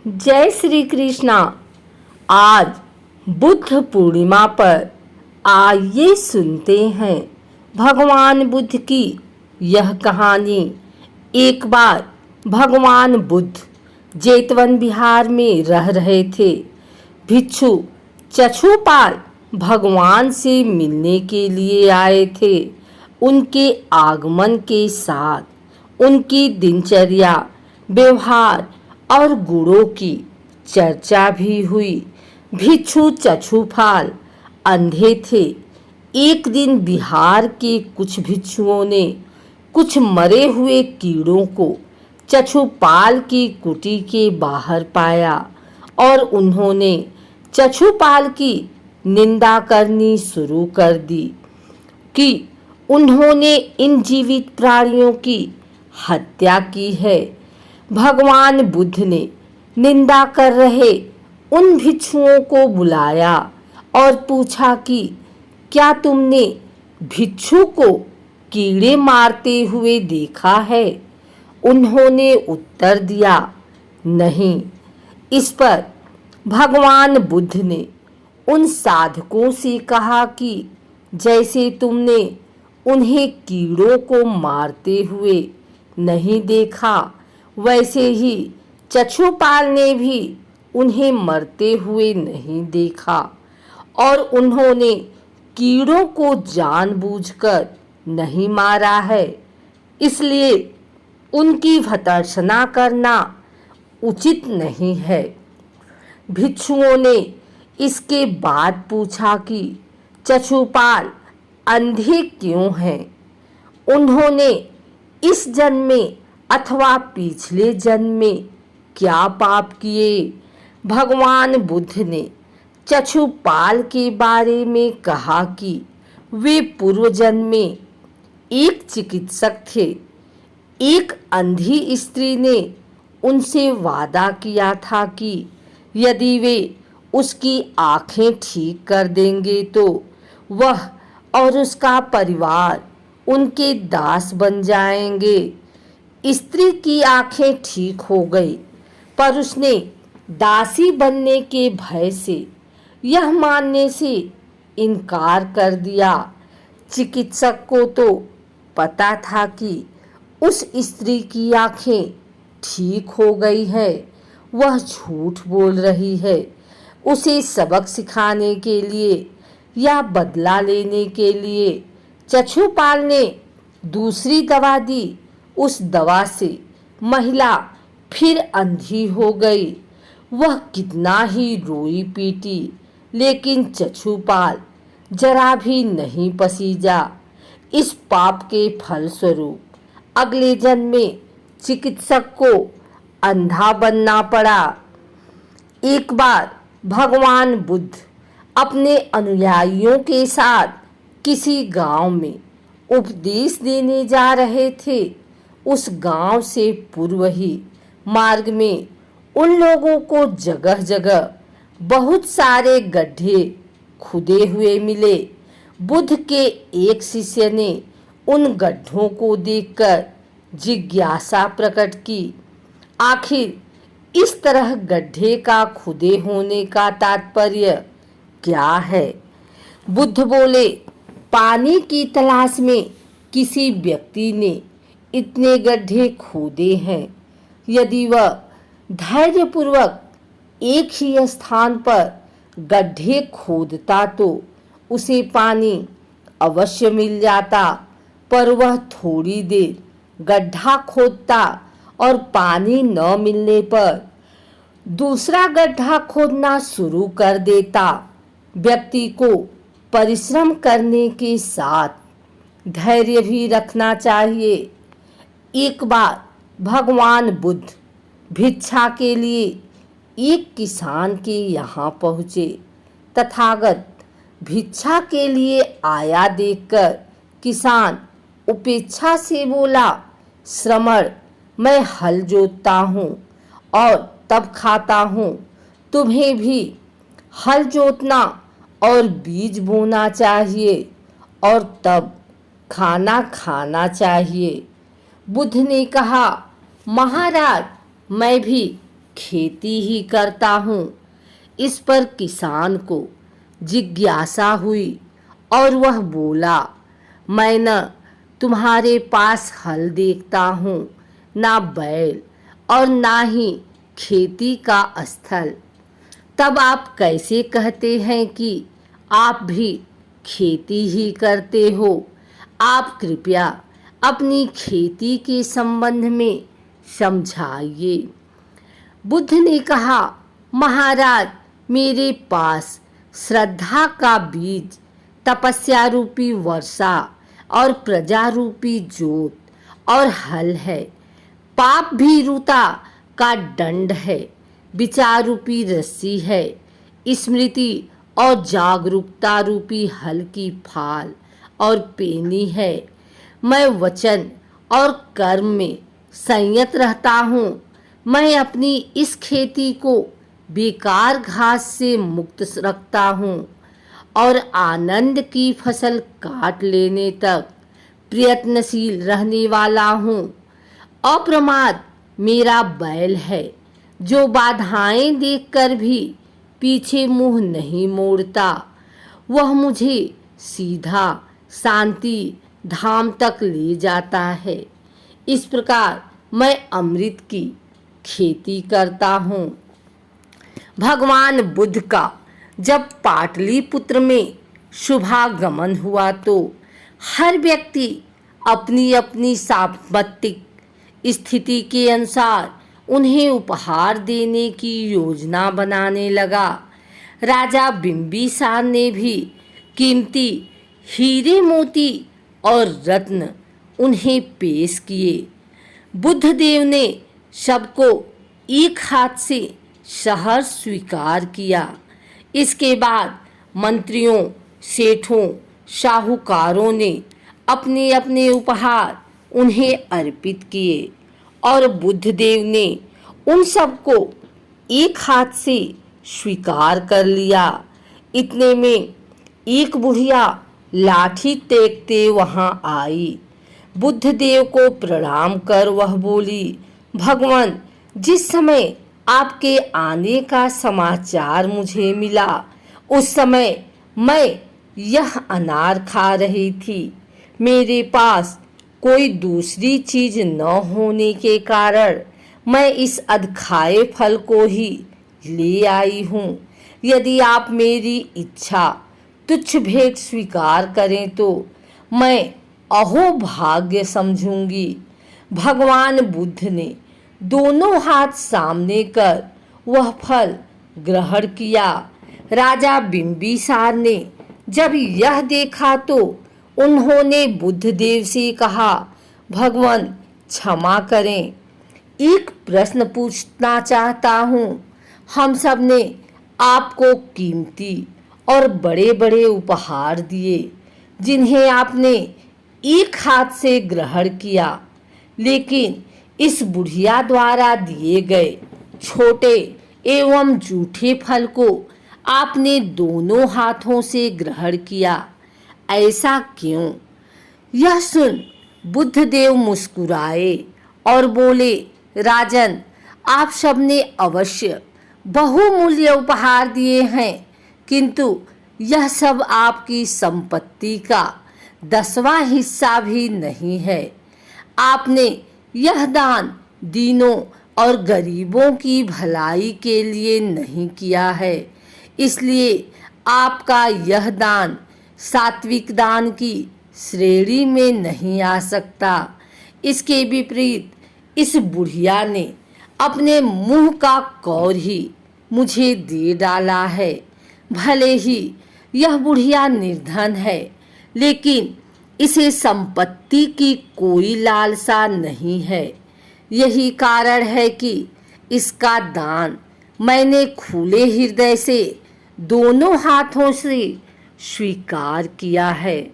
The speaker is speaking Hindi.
जय श्री कृष्णा। आज बुद्ध पूर्णिमा पर आइए सुनते हैं भगवान बुद्ध की यह कहानी। एक बार भगवान बुद्ध जेतवन बिहार में रह रहे थे। भिक्षु चछुपाल भगवान से मिलने के लिए आए थे। उनके आगमन के साथ उनकी दिनचर्या, व्यवहार और गुणों की चर्चा भी हुई। भिक्षु चछुपाल अंधे थे। एक दिन बिहार के कुछ भिक्षुओं ने कुछ मरे हुए कीड़ों को चछुपाल की कुटी के बाहर पाया और उन्होंने चछुपाल की निंदा करनी शुरू कर दी कि उन्होंने इन जीवित प्राणियों की हत्या की है। भगवान बुद्ध ने निंदा कर रहे उन भिक्षुओं को बुलाया और पूछा कि क्या तुमने भिक्षु को कीड़े मारते हुए देखा है? उन्होंने उत्तर दिया, नहीं। इस पर भगवान बुद्ध ने उन साधकों से कहा कि जैसे तुमने उन्हें कीड़ों को मारते हुए नहीं देखा, वैसे ही चछुपाल ने भी उन्हें मरते हुए नहीं देखा और उन्होंने कीड़ों को जानबूझकर नहीं मारा है, इसलिए उनकी भर्त्सना करना उचित नहीं है। भिक्षुओं ने इसके बाद पूछा कि चछुपाल अंधे क्यों हैं? उन्होंने इस जन्म में अथवा पिछले जन्म में क्या पाप किए? भगवान बुद्ध ने चछुपाल के बारे में कहा कि वे पूर्व जन्म में एक चिकित्सक थे। एक अंधी स्त्री ने उनसे वादा किया था कि यदि वे उसकी आंखें ठीक कर देंगे तो वह और उसका परिवार उनके दास बन जाएंगे। स्त्री की आंखें ठीक हो गई, पर उसने दासी बनने के भय से यह मानने से इनकार कर दिया। चिकित्सक को तो पता था कि उस स्त्री की आंखें ठीक हो गई है, वह झूठ बोल रही है। उसे सबक सिखाने के लिए या बदला लेने के लिए चछुपाल ने दूसरी दवा दी। उस दवा से महिला फिर अंधी हो गई। वह कितना ही रोई पीटी, लेकिन चछुपाल जरा भी नहीं पसीजा। इस पाप के फलस्वरूप अगले जन्म में चिकित्सक को अंधा बनना पड़ा। एक बार भगवान बुद्ध अपने अनुयायियों के साथ किसी गांव में उपदेश देने जा रहे थे। उस गांव से पूर्व ही मार्ग में उन लोगों को जगह जगह बहुत सारे गड्ढे खुदे हुए मिले। बुद्ध के एक शिष्य ने उन गड्ढों को देखकर जिज्ञासा प्रकट की, आखिर इस तरह गड्ढे का खुदे होने का तात्पर्य क्या है? बुद्ध बोले, पानी की तलाश में किसी व्यक्ति ने इतने गड्ढे खोदे हैं। यदि वह धैर्यपूर्वक एक ही स्थान पर गड्ढे खोदता तो उसे पानी अवश्य मिल जाता, पर वह थोड़ी देर गड्ढा खोदता और पानी न मिलने पर दूसरा गड्ढा खोदना शुरू कर देता। व्यक्ति को परिश्रम करने के साथ धैर्य भी रखना चाहिए। एक बार भगवान बुद्ध भिक्षा के लिए एक किसान के यहाँ पहुँचे। तथागत भिक्षा के लिए आया देखकर किसान उपेक्षा से बोला, श्रमण, मैं हल जोतता हूँ और तब खाता हूँ। तुम्हें भी हल जोतना और बीज बोना चाहिए और तब खाना खाना चाहिए। बुद्ध ने कहा, महाराज, मैं भी खेती ही करता हूँ। इस पर किसान को जिज्ञासा हुई और वह बोला, मैं न तुम्हारे पास हल देखता हूँ, ना बैल और ना ही खेती का स्थल। तब आप कैसे कहते हैं कि आप भी खेती ही करते हो? आप कृपया अपनी खेती के संबंध में समझाइए। बुद्ध ने कहा, महाराज, मेरे पास श्रद्धा का बीज, तपस्या रूपी वर्षा और प्रजा रूपी जोत और हल है। पाप भीरुता का दंड है, विचार रूपी रस्सी है, स्मृति और जागरूकता रूपी हल की फाल और पेनी है। मैं वचन और कर्म में संयत रहता हूँ। मैं अपनी इस खेती को बेकार घास से मुक्त रखता हूँ और आनंद की फसल काट लेने तक प्रयत्नशील रहने वाला हूँ। अप्रमाद मेरा बैल है, जो बाधाएं देखकर भी पीछे मुंह नहीं मोड़ता। वह मुझे सीधा शांति धाम तक ले जाता है। इस प्रकार मैं अमृत की खेती करता हूँ। भगवान बुद्ध का जब पाटलिपुत्र में शुभागमन हुआ तो हर व्यक्ति अपनी अपनी सांपत्तिक स्थिति के अनुसार उन्हें उपहार देने की योजना बनाने लगा। राजा बिंबिसार ने भी कीमती हीरे मोती और रत्न उन्हें पेश किए। बुद्ध देव ने सबको एक हाथ से सहर्ष स्वीकार किया। इसके बाद मंत्रियों, सेठों, साहूकारों ने अपने अपने उपहार उन्हें अर्पित किए और बुद्ध देव ने उन सबको एक हाथ से स्वीकार कर लिया। इतने में एक बुढ़िया लाठी टेकते वहां आई। बुद्ध देव को प्रणाम कर वह बोली, भगवान, जिस समय आपके आने का समाचार मुझे मिला उस समय मैं यह अनार खा रही थी। मेरे पास कोई दूसरी चीज न होने के कारण मैं इस अधखाए फल को ही ले आई हूँ। यदि आप मेरी इच्छा तुच्छ भेंट स्वीकार करें तो मैं अहोभाग्य समझूंगी। भगवान बुद्ध ने दोनों हाथ सामने कर वह फल ग्रहण किया। राजा बिंबिसार ने जब यह देखा तो उन्होंने बुद्ध देव से कहा, भगवान, क्षमा करें, एक प्रश्न पूछना चाहता हूँ। हम सब ने आपको कीमती और बड़े बड़े उपहार दिए जिन्हें आपने एक हाथ से ग्रहण किया, लेकिन इस बुढ़िया द्वारा दिए गए छोटे एवं जूठे फल को आपने दोनों हाथों से ग्रहण किया। ऐसा क्यों? यह सुन बुद्ध देव मुस्कुराए और बोले, राजन, आप सबने अवश्य बहुमूल्य उपहार दिए हैं, किंतु यह सब आपकी संपत्ति का 10वां हिस्सा भी नहीं है। आपने यह दान दीनों और गरीबों की भलाई के लिए नहीं किया है, इसलिए आपका यह दान सात्विक दान की श्रेणी में नहीं आ सकता। इसके विपरीत इस बुढ़िया ने अपने मुंह का कौर ही मुझे दे डाला है। भले ही यह बुढ़िया निर्धन है, लेकिन इसे संपत्ति की कोई लालसा नहीं है। यही कारण है कि इसका दान मैंने खुले हृदय से दोनों हाथों से स्वीकार किया है।